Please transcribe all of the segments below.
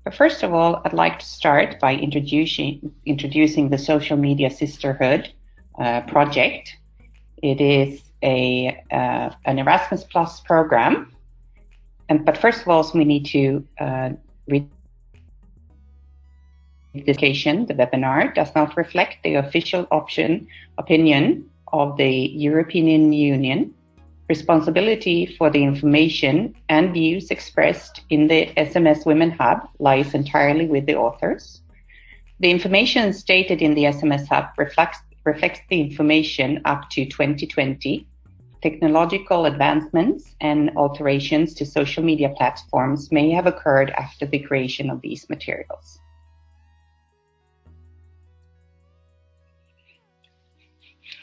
But first of all, I'd like to start by introducing the Social Media Sisterhood project. It is an Erasmus Plus program, but first of all, we need to read this occasion. The webinar does not reflect the official opinion of the European Union. Responsibility for the information and views expressed in the SMS Women Hub lies entirely with the authors. The information stated in the SMS Hub reflects the information up to 2020. Technological advancements and alterations to social media platforms may have occurred after the creation of these materials.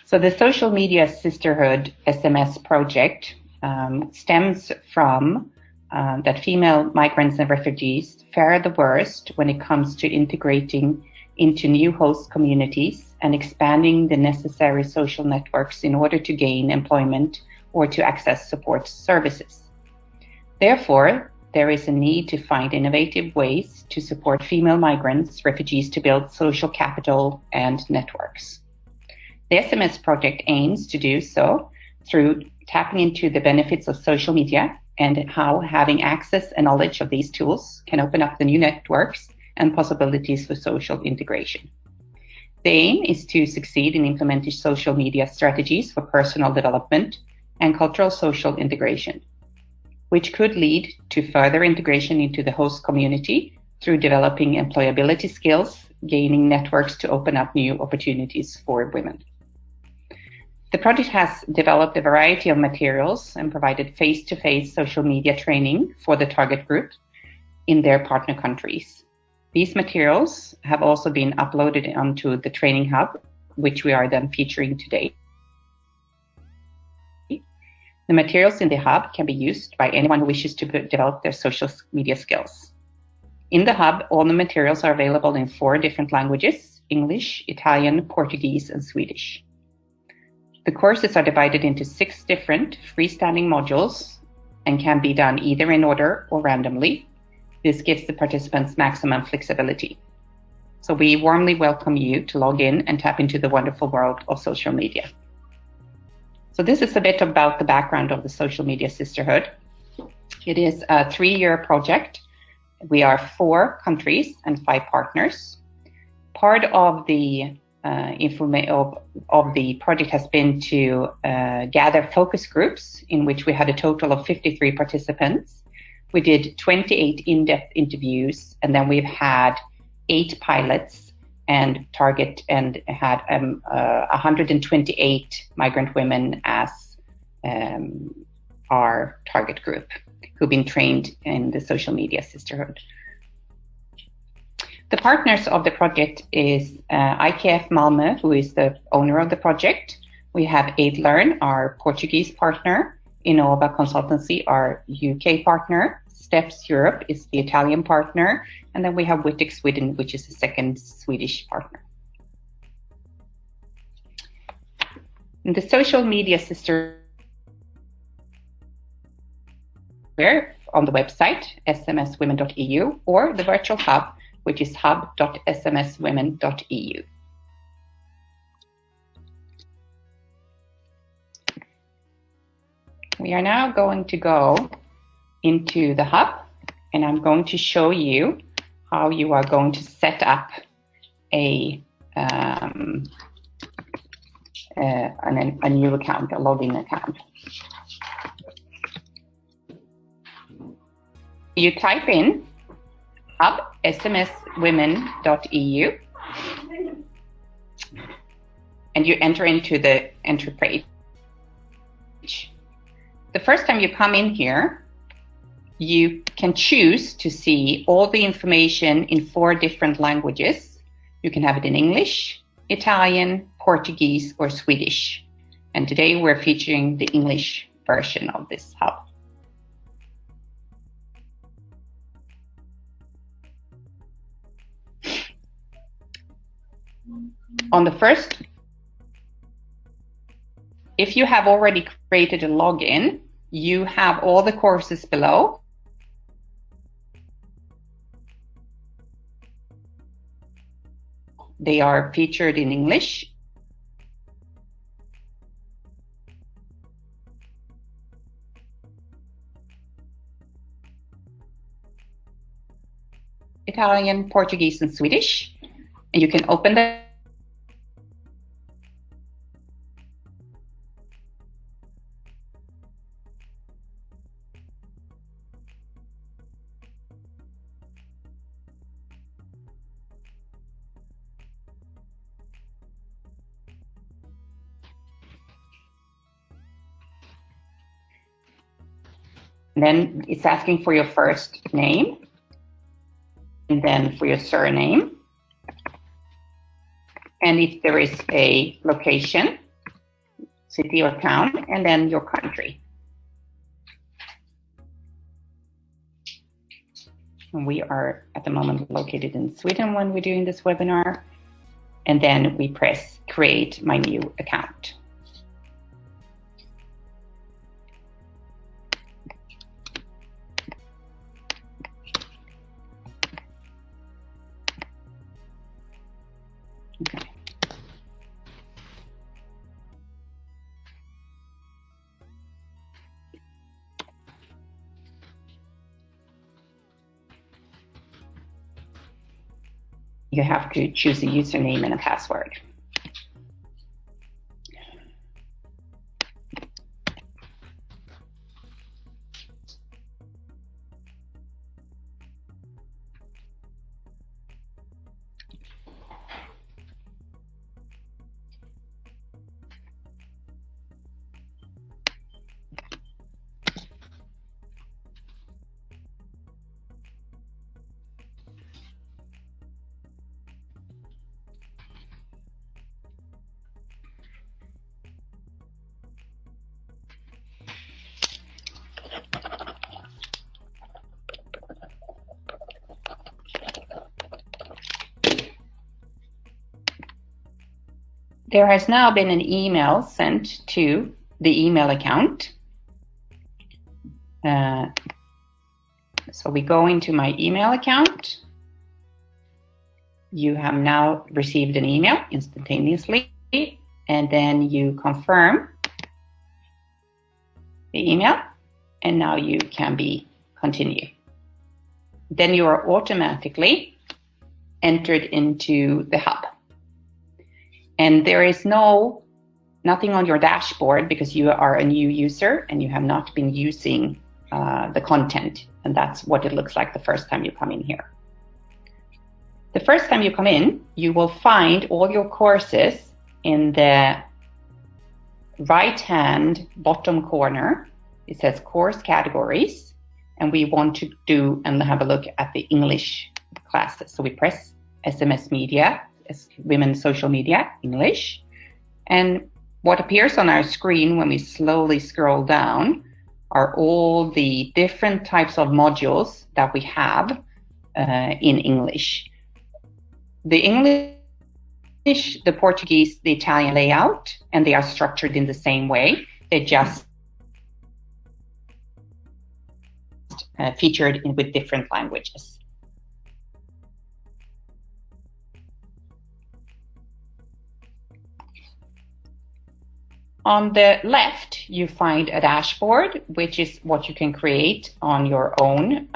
So the Social Media Sisterhood SMS project stems from that female migrants and refugees fare the worst when it comes to integrating into new host communities and expanding the necessary social networks in order to gain employment or to access support services. Therefore, there is a need to find innovative ways to support female migrants, refugees to build social capital and networks. The SMS project aims to do so through tapping into the benefits of social media and how having access and knowledge of these tools can open up the new networks and possibilities for social integration. The aim is to succeed in implementing social media strategies for personal development and cultural social integration, which could lead to further integration into the host community through developing employability skills, gaining networks to open up new opportunities for women. The project has developed a variety of materials and provided face-to-face social media training for the target group in their partner countries. These materials have also been uploaded onto the Training Hub, which we are then featuring today. The materials in the Hub can be used by anyone who wishes to develop their social media skills. In the Hub, all the materials are available in 4 different languages: English, Italian, Portuguese, and Swedish. The courses are divided into 6 different freestanding modules and can be done either in order or randomly. This gives the participants maximum flexibility. So we warmly welcome you to log in and tap into the wonderful world of social media. So this is a bit about the background of the Social Media Sisterhood. It is a 3-year project. We are 4 countries and 5 partners. Part of the the project has been to gather focus groups in which we had a total of 53 participants. We did 28 in-depth interviews, and then we've had 8 pilots and had 128 migrant women as our target group who've been trained in the Social Media Sisterhood. The partners of the project is IKF Malmö, who is the owner of the project. We have AidLearn, our Portuguese partner, Innova Consultancy, our UK partner, Steps Europe is the Italian partner, and then we have Wittek Sweden, which is the second Swedish partner. And the Social Media Sister on the website, smswomen.eu, or the virtual hub, which is hub.smswomen.eu. We are now going to go into the hub, and I'm going to show you how you are going to set up a new account, a login account. You type in hub.smswomen.eu and you enter into the entry page. The first time you come in here, you can choose to see all the information in 4 different languages. You can have it in English, Italian, Portuguese, or Swedish. And today we're featuring the English version of this hub. On the first, if you have already created a login, you have all the courses below. They are featured in English, Italian, Portuguese, and Swedish. And you can open them. And then it's asking for your first name, and then for your surname, and if there is a location, city or town, and then your country. And we are at the moment located in Sweden when we're doing this webinar, and then we press create my new account. Okay. You have to choose a username and a password. There has now been an email sent to the email account. So we go into my email account. You have now received an email instantaneously, and then you confirm the email, and now you can continue. Then you are automatically entered into the hub. And there is nothing on your dashboard because you are a new user and you have not been using the content. And that's what it looks like the first time you come in here. The first time you come in, you will find all your courses in the right-hand bottom corner. It says course categories, and we want to do and have a look at the English classes. So we press SMS Media, Women's Social Media, English. And what appears on our screen when we slowly scroll down are all the different types of modules that we have in English. The English, the Portuguese, the Italian layout, and they are structured in the same way. They just featured with different languages. On the left, you find a dashboard, which is what you can create on your own.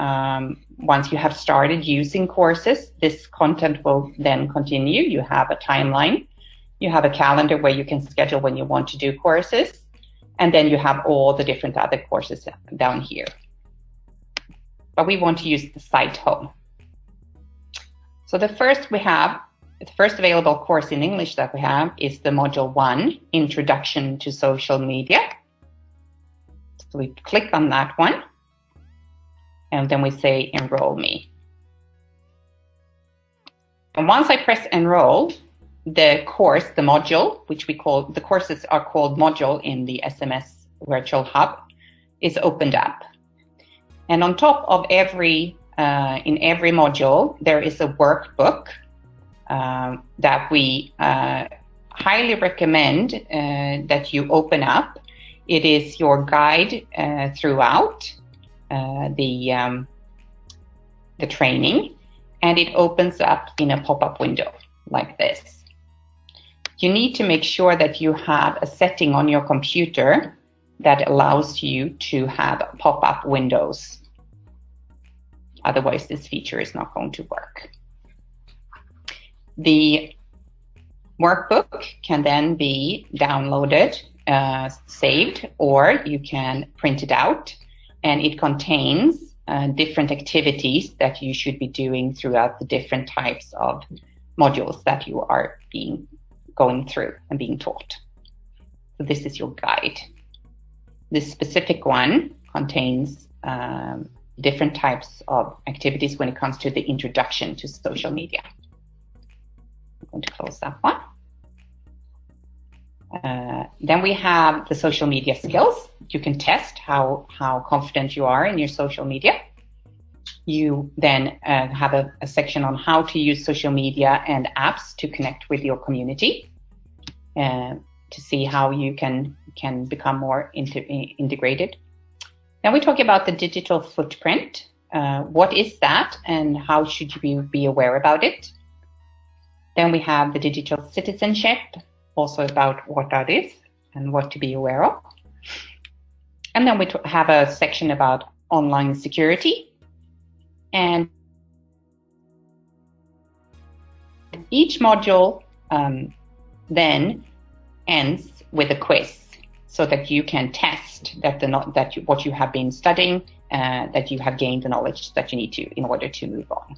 Once you have started using courses, this content will then continue. You have a timeline. You have a calendar where you can schedule when you want to do courses. And then you have all the different other courses down here. But we want to use the site home. So the first available course in English that we have is the Module 1, Introduction to Social Media. So we click on that one, and then we say Enroll Me. And once I press Enroll, the course, the module, which we call, the courses are called module in the SMS Virtual Hub, is opened up. And on top of in every module, there is a workbook that we highly recommend that you open up. It is your guide throughout the training, and it opens up in a pop-up window. like this. You need to make sure that you have a setting on your computer that allows you to have pop-up windows. Otherwise, this feature is not going to work. The workbook can then be downloaded, saved, or you can print it out, and it contains different activities that you should be doing throughout the different types of modules that you are going through and being taught. So this is your guide. This specific one contains different types of activities when it comes to the introduction to social media. I'm going to close that one. Then we have the social media skills. You can test how confident you are in your social media. You then have a section on how to use social media and apps to connect with your community, to see how you can become more integrated. Then we talk about the digital footprint. What is that and how should you be aware about it? Then we have the digital citizenship, also about what that is and what to be aware of. And then we have a section about online security. And each module then ends with a quiz, so that you can test that what you have been studying, that you have gained the knowledge that you need to in order to move on.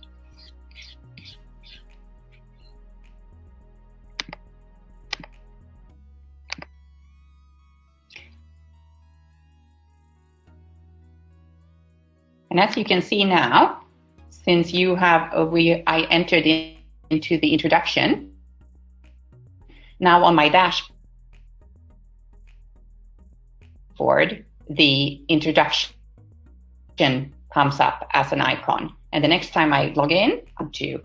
And as you can see now, since you have I entered into the introduction, now on my dashboard, the introduction comes up as an icon. And the next time I log in, to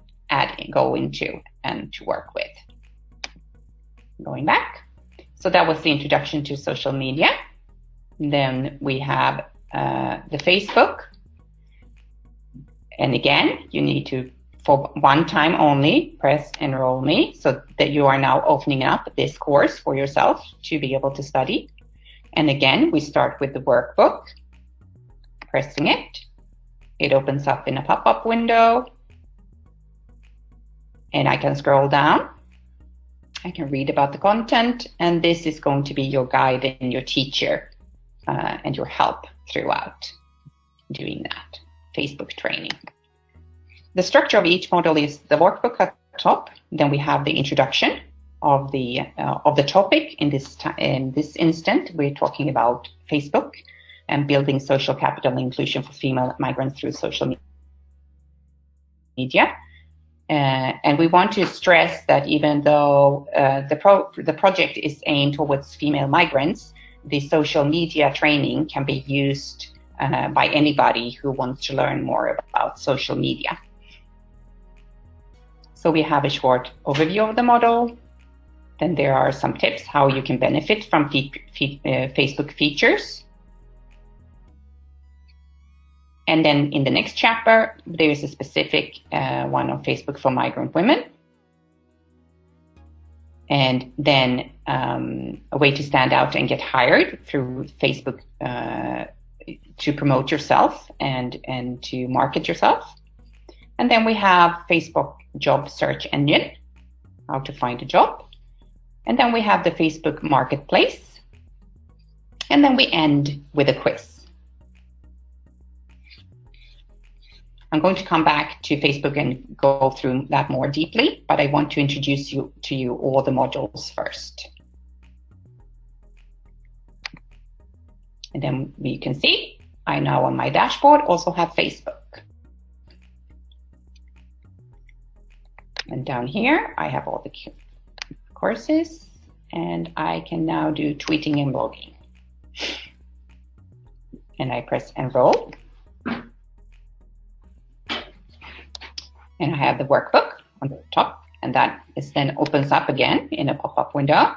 go into and to work with. Going back. So that was the introduction to social media. Then we have the Facebook. And again, you need to, for one time only, press Enroll Me, so that you are now opening up this course for yourself to be able to study. And again, we start with the workbook, pressing it. It opens up in a pop-up window. And I can scroll down. I can read about the content. And this is going to be your guide and your teacher and your help throughout doing that Facebook training. The structure of each module is the workbook at the top. Then we have the introduction of the topic. In this instant, we're talking about Facebook and building social capital and inclusion for female migrants through social media. And we want to stress that even though the project is aimed towards female migrants, the social media training can be used by anybody who wants to learn more about social media. So we have a short overview of the model. Then there are some tips how you can benefit from Facebook features. And then in the next chapter, there is a specific one on Facebook for migrant women. And then a way to stand out and get hired through Facebook to promote yourself and to market yourself. And then we have Facebook job search engine, how to find a job. And then we have the Facebook marketplace. And then we end with a quiz. I'm going to come back to Facebook and go through that more deeply, but I want to introduce to you all the modules first. And then you can see I now on my dashboard also have Facebook. And down here I have all the courses, and I can now do tweeting and blogging. And I press enroll. And I have the workbook on the top, and that is then opens up again in a pop-up window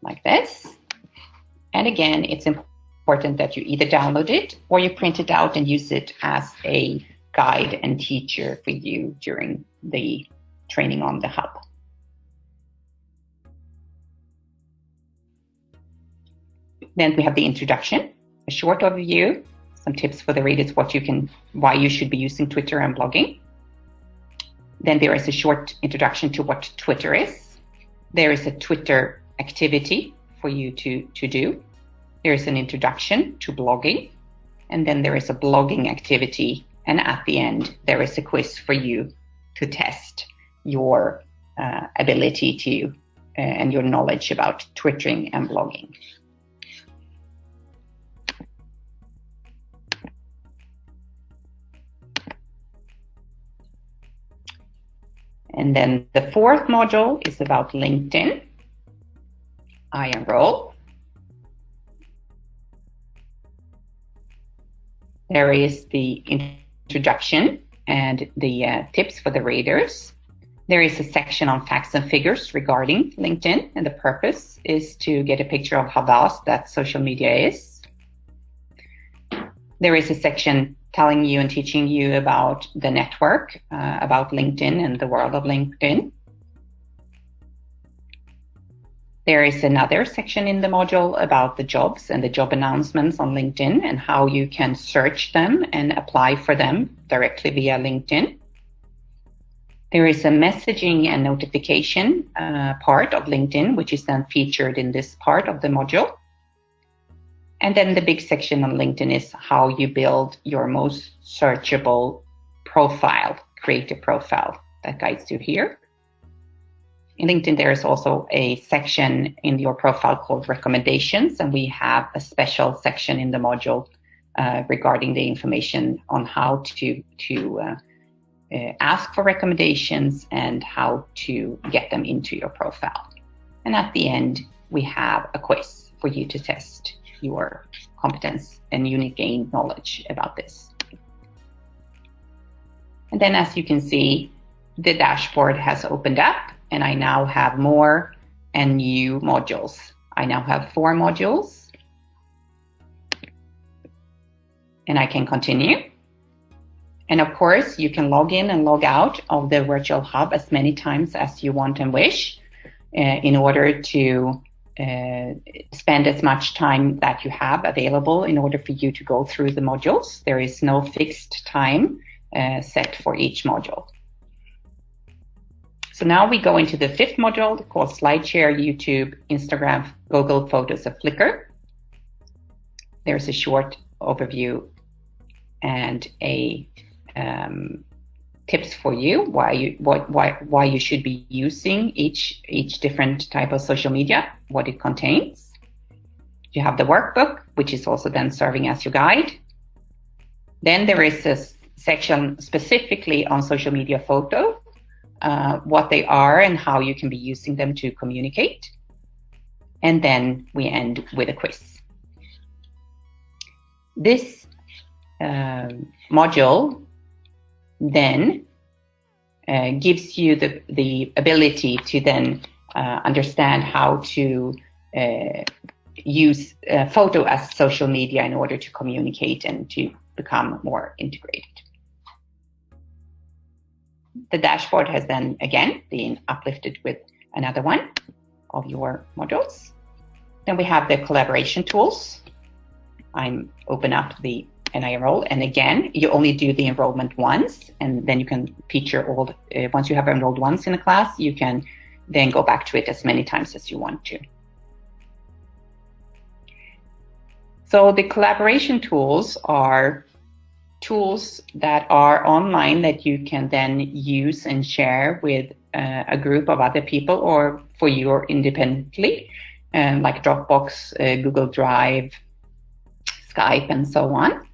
like this. And again, it's important that you either download it or you print it out and use it as a guide and teacher for you during the training on the hub. Then we have the introduction, a short overview, some tips for the readers, why you should be using Twitter and blogging. Then there is a short introduction to what Twitter is. There is a Twitter activity for you to do. There is an introduction to blogging. And then there is a blogging activity. And at the end, there is a quiz for you to test your ability to and your knowledge about Twittering and blogging. And then the fourth module is about LinkedIn. I enroll. There is the introduction and the tips for the readers. There is a section on facts and figures regarding LinkedIn, and the purpose is to get a picture of how vast that social media is. There is a section telling you and teaching you about the network, about LinkedIn and the world of LinkedIn. There is another section in the module about the jobs and the job announcements on LinkedIn and how you can search them and apply for them directly via LinkedIn. There is a messaging and notification part of LinkedIn, which is then featured in this part of the module. And then the big section on LinkedIn is how you build your most searchable profile, create a profile that guides you here. In LinkedIn, there is also a section in your profile called recommendations, and we have a special section in the module regarding the information on how to ask for recommendations and how to get them into your profile. And at the end, we have a quiz for you to test your competence and you need gain knowledge about this. And then as you can see, the dashboard has opened up and I now have more and new modules. I now have 4 modules and I can continue. And of course, you can log in and log out of the virtual hub as many times as you want and wish in order to spend as much time that you have available in order for you to go through the modules. There is no fixed time set for each module. So now we go into the 5th module called SlideShare, YouTube, Instagram, Google Photos, and Flickr. There's a short overview and a tips for you why you should be using each different type of social media, what it contains. You have the workbook, which is also then serving as your guide. Then there is a section specifically on social media photo, what they are and how you can be using them to communicate. And then we end with a quiz. This module then gives you the ability to then understand how to use photo as social media in order to communicate and to become more integrated. The dashboard has then again been uplifted with another one of your modules. Then we have the collaboration tools. I'm open up and I enroll, and again, you only do the enrollment once, and then you can feature all. Once you have enrolled once in a class, you can then go back to it as many times as you want to. So the collaboration tools are tools that are online that you can then use and share with a group of other people or for you independently, like Dropbox, Google Drive, Skype, and so on.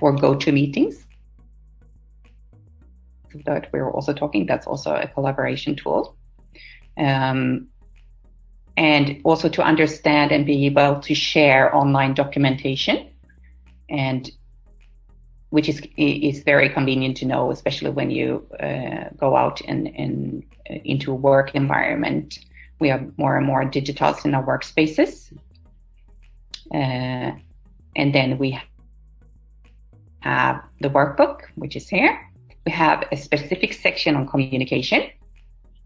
Or GoToMeetings that we're also talking, that's also a collaboration tool. And also to understand and be able to share online documentation, and which is very convenient to know, especially when you go out and into a work environment. We have more and more digitals in our workspaces. And then we have the workbook, which is here, We have a specific section on communication.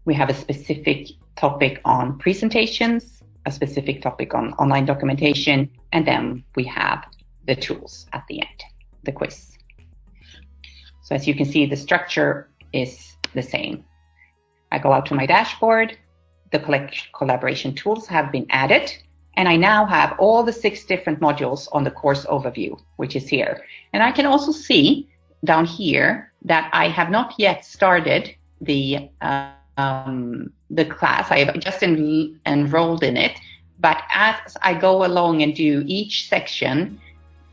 We have a specific topic on presentations, a specific topic on online documentation, and then we have the tools at the end, the quiz. So as you can see, the structure is the same. I go out to my dashboard, the collaboration tools have been added, and I now have all the 6 different modules on the course overview, which is here. And I can also see down here that I have not yet started the class. I have just enrolled in it, but as I go along and do each section,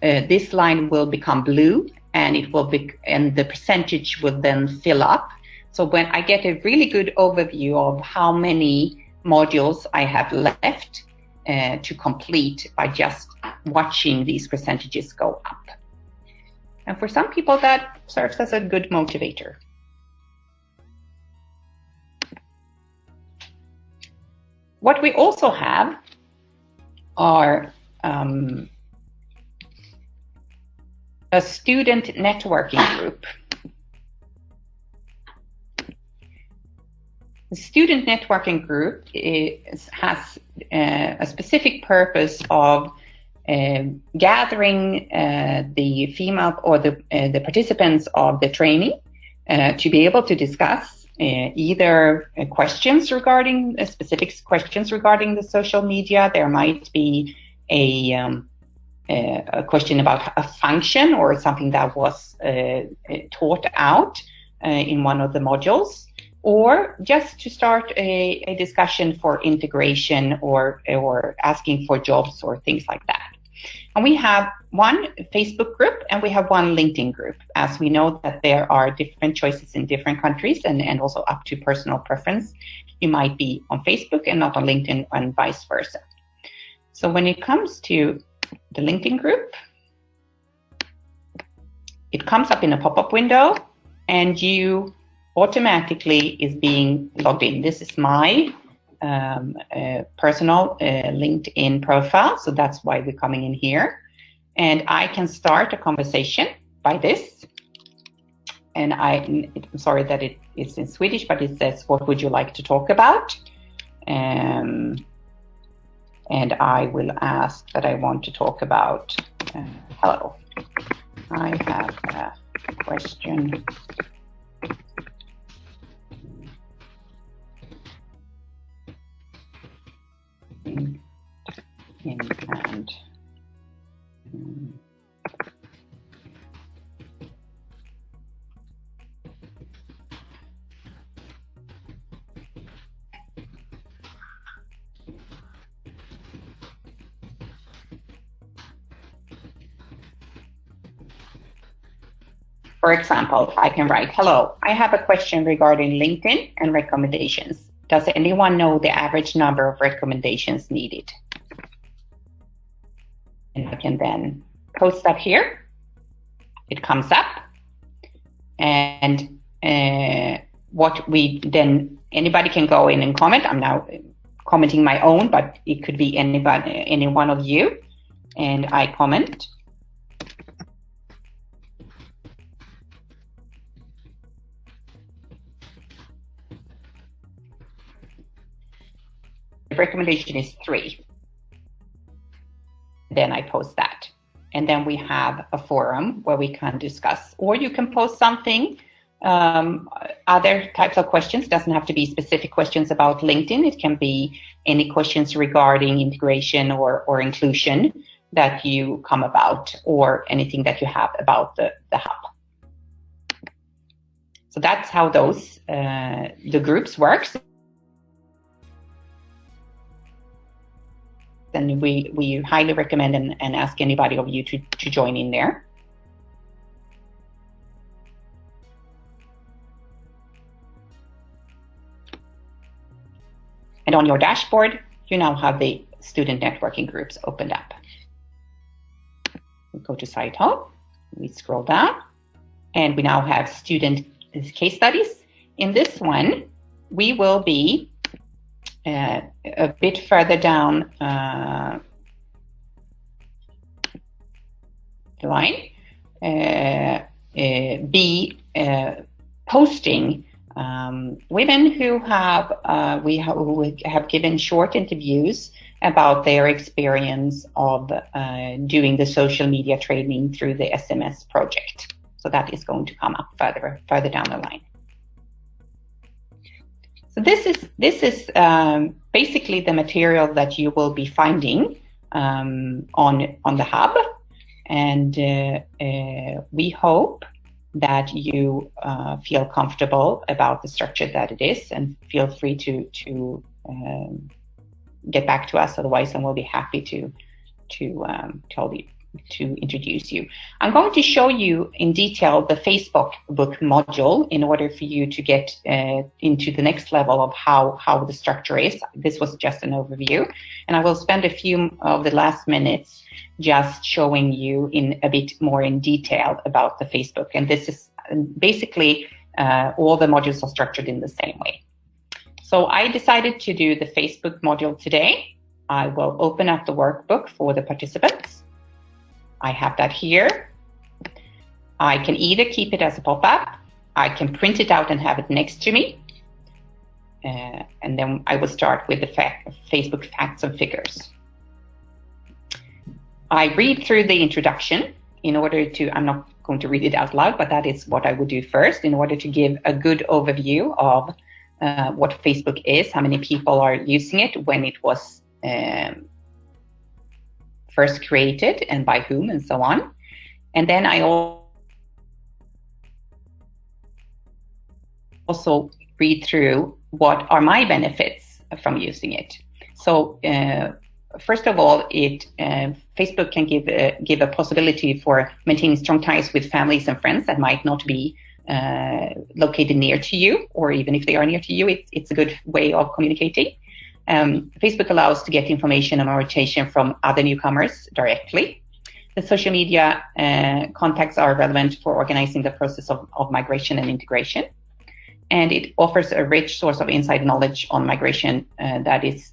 this line will become blue, and it will be, and the percentage will then fill up. So when I get a really good overview of how many modules I have left to complete by just watching these percentages go up. And for some people, that serves as a good motivator. What we also have are a student networking group. The student networking group has a specific purpose of gathering the female or the participants of the training to be able to discuss either questions regarding specific questions regarding the social media. There might be a question about a function or something that was taught out in one of the modules, or just to start a discussion for integration or asking for jobs or things like that. And we have one Facebook group and we have one LinkedIn group, as we know that there are different choices in different countries and also up to personal preference. You might be on Facebook and not on LinkedIn, and vice versa. So when it comes to the LinkedIn group, it comes up in a pop-up window and you automatically is being logged in. This is my personal LinkedIn profile, so that's why we're coming in here. And I can start a conversation by this. And I'm sorry that it's in Swedish, but it says, what would you like to talk about? And I will ask that I want to talk about, hello, I have a question and for example, I can write, hello, I have a question regarding LinkedIn and recommendations. Does anyone know the average number of recommendations needed? And I can then post that here. It comes up. And what we then, anybody can go in and comment. I'm now commenting my own, but it could be anybody, any one of you. And I comment. The recommendation is 3. Then I post that. And then we have a forum where we can discuss, or you can post something, other types of questions. Doesn't have to be specific questions about LinkedIn. It can be any questions regarding integration or inclusion that you come about, or anything that you have about the hub. So that's how those, the groups works. And we highly recommend and ask anybody of you to join in there. And on your dashboard, you now have the student networking groups opened up. We go to Site Home, we scroll down, and we now have student case studies. In this one, we will be a bit further down the line, be posting women who have given short interviews about their experience of doing the social media training through the SMS project. So that is going to come up further down the line. So this is basically the material that you will be finding on the hub, and we hope that you feel comfortable about the structure that it is, and feel free to get back to us otherwise, and we'll be happy to introduce you. I'm going to show you in detail the Facebook book module in order for you to get into the next level of how the structure is. This was just an overview, and I will spend a few of the last minutes just showing you in a bit more in detail about the Facebook. And this is basically all the modules are structured in the same way. So I decided to do the Facebook module today. I will open up the workbook for the participants. I have that here. I can either keep it as a pop-up, I can print it out and have it next to me, and then I will start with the Facebook facts and figures. I read through the introduction in order to, I'm not going to read it out loud, but that is what I would do first in order to give a good overview of what Facebook is, how many people are using it, when it was first created and by whom, and so on. And then I also read through what are my benefits from using it. So first of all, Facebook can give a possibility for maintaining strong ties with families and friends that might not be located near to you, or even if they are near to you, it's a good way of communicating. Facebook allows to get information and orientation from other newcomers directly. The social media contacts are relevant for organizing the process of migration and integration. And it offers a rich source of inside knowledge on migration that is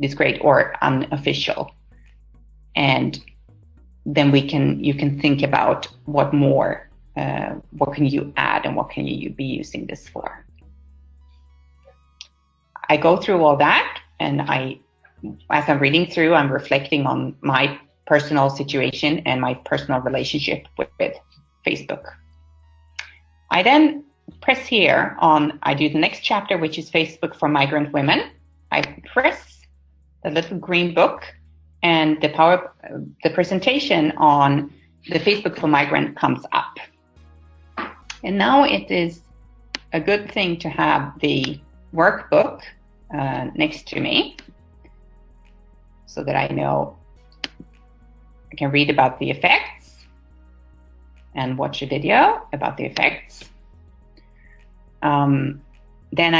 discreet or unofficial. And then you can think about what more, what can you add and what can you be using this for. I go through all that, and as I'm reading through, I'm reflecting on my personal situation and my personal relationship with Facebook. I then press here I do the next chapter, which is Facebook for migrant women. I press the little green book, and the presentation on the Facebook for migrant comes up. And now it is a good thing to have the workbook next to me, so that I know I can read about the effects and watch a video about the effects. Then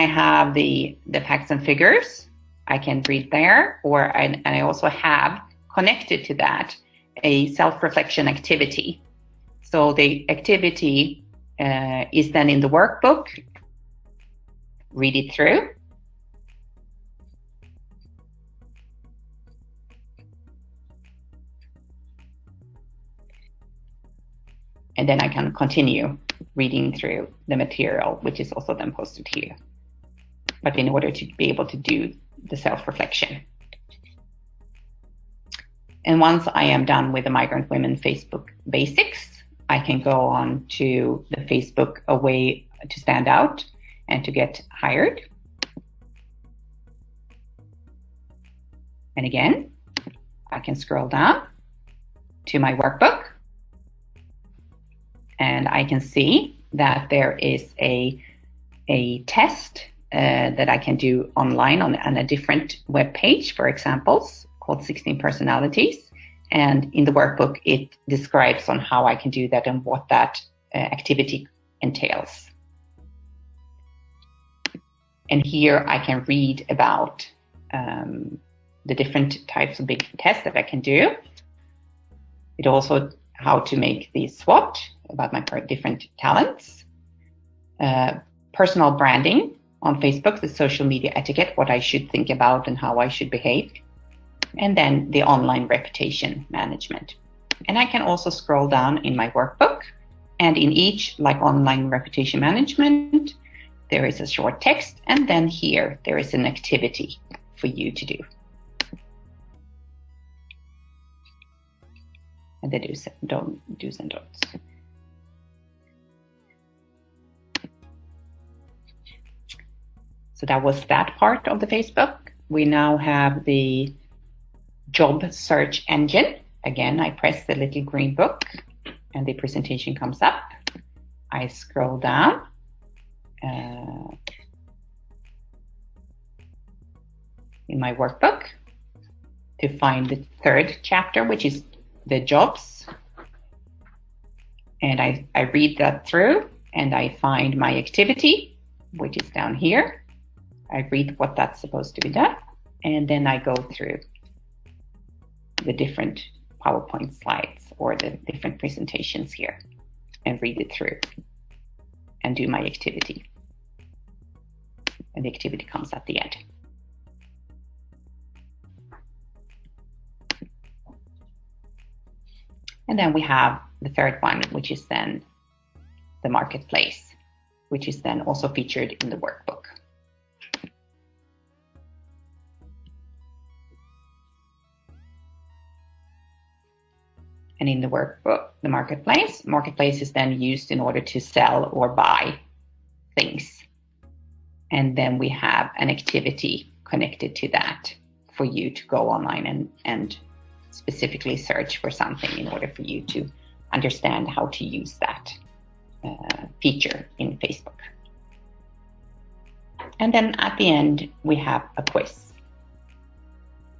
I have the facts and figures. I can read there, and I also have connected to that a self-reflection activity. So the activity is then in the workbook. Read it through. And then I can continue reading through the material, which is also then posted here. But in order to be able to do the self-reflection. And once I am done with the Migrant Women Facebook Basics, I can go on to the Facebook A Way to Stand Out and to Get Hired. And again, I can scroll down to my workbook, and I can see that there is a test that I can do online on a different web page for examples called 16 Personalities. And in the workbook, it describes on how I can do that and what that activity entails. And here I can read about the different types of big tests that I can do. It also how to make the SWOT about my different talents, personal branding on Facebook, the social media etiquette, what I should think about and how I should behave, and then the online reputation management. And I can also scroll down in my workbook And in each, like online reputation management, there is a short text, and then here there is an activity for you to do. And the do's and don'ts. So that was that part of the Facebook. We now have the job search engine. Again, I press the little green book and the presentation comes up. I scroll down. In my workbook to find the third chapter, which is the jobs. And I read that through and I find my activity, which is down here. I read what that's supposed to be done. And then I go through the different PowerPoint slides or the different presentations here and read it through and do my activity. And the activity comes at the end. And then we have the third one, which is then the marketplace, which is then also featured in the workbook. And in the workbook, the marketplace is then used in order to sell or buy things. And then we have an activity connected to that for you to go online and specifically search for something in order for you to understand how to use that feature in Facebook. And then at the end, we have a quiz.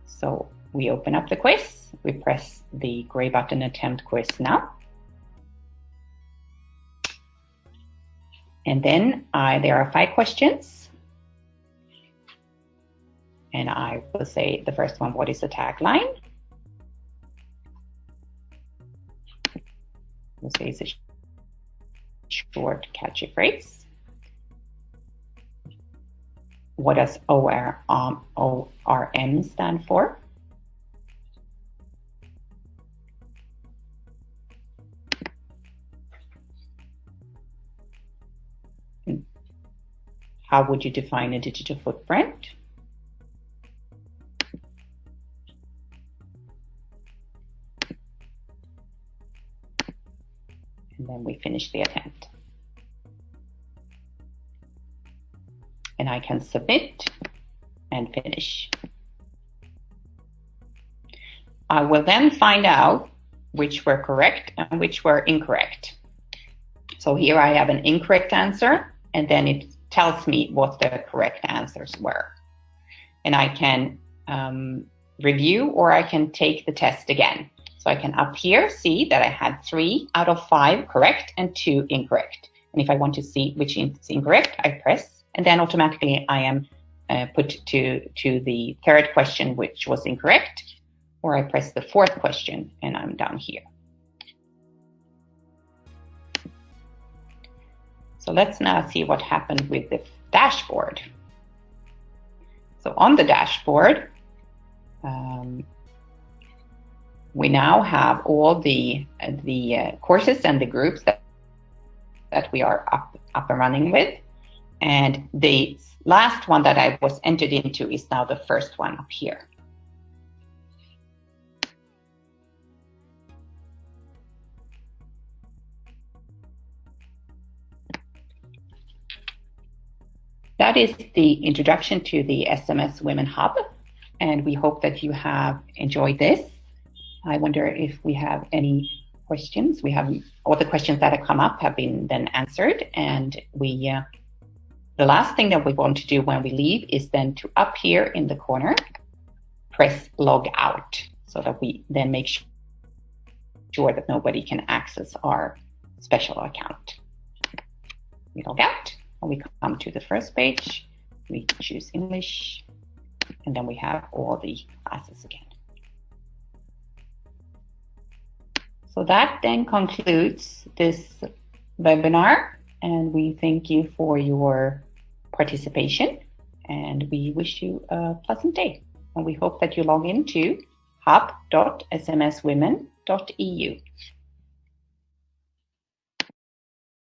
So we open up the quiz, we press the gray button, attempt quiz now. And then there are 5 questions. And I will say the first one, what is the tagline? We'll say it's a short, catchy phrase. What does ORM stand for? How would you define a digital footprint? And then we finish the attempt. And I can submit and finish. I will then find out which were correct and which were incorrect. So here I have an incorrect answer, and then it tells me what the correct answers were. And I can review, or I can take the test again. So I can up here see that I had 3 out of 5 correct and 2 incorrect. And if I want to see which is incorrect, I press, and then automatically I am put to the third question, which was incorrect, or I press the 4th question and I'm down here. So let's now see what happened with the dashboard. So on the dashboard, we now have all the courses and the groups that we are up and running with. And the last one that I was entered into is now the first one up here. That is the introduction to the SMS Women Hub, and we hope that you have enjoyed this. I wonder if we have any questions. We have all the questions that have come up have been then answered, and we the last thing that we want to do when we leave is then to up here in the corner press log out, so that we then make sure that nobody can access our special account. We log out. And we come to the first page, we choose English, and then we have all the classes again. So that then concludes this webinar, and we thank you for your participation, and we wish you a pleasant day. And we hope that you log into hub.smswomen.eu.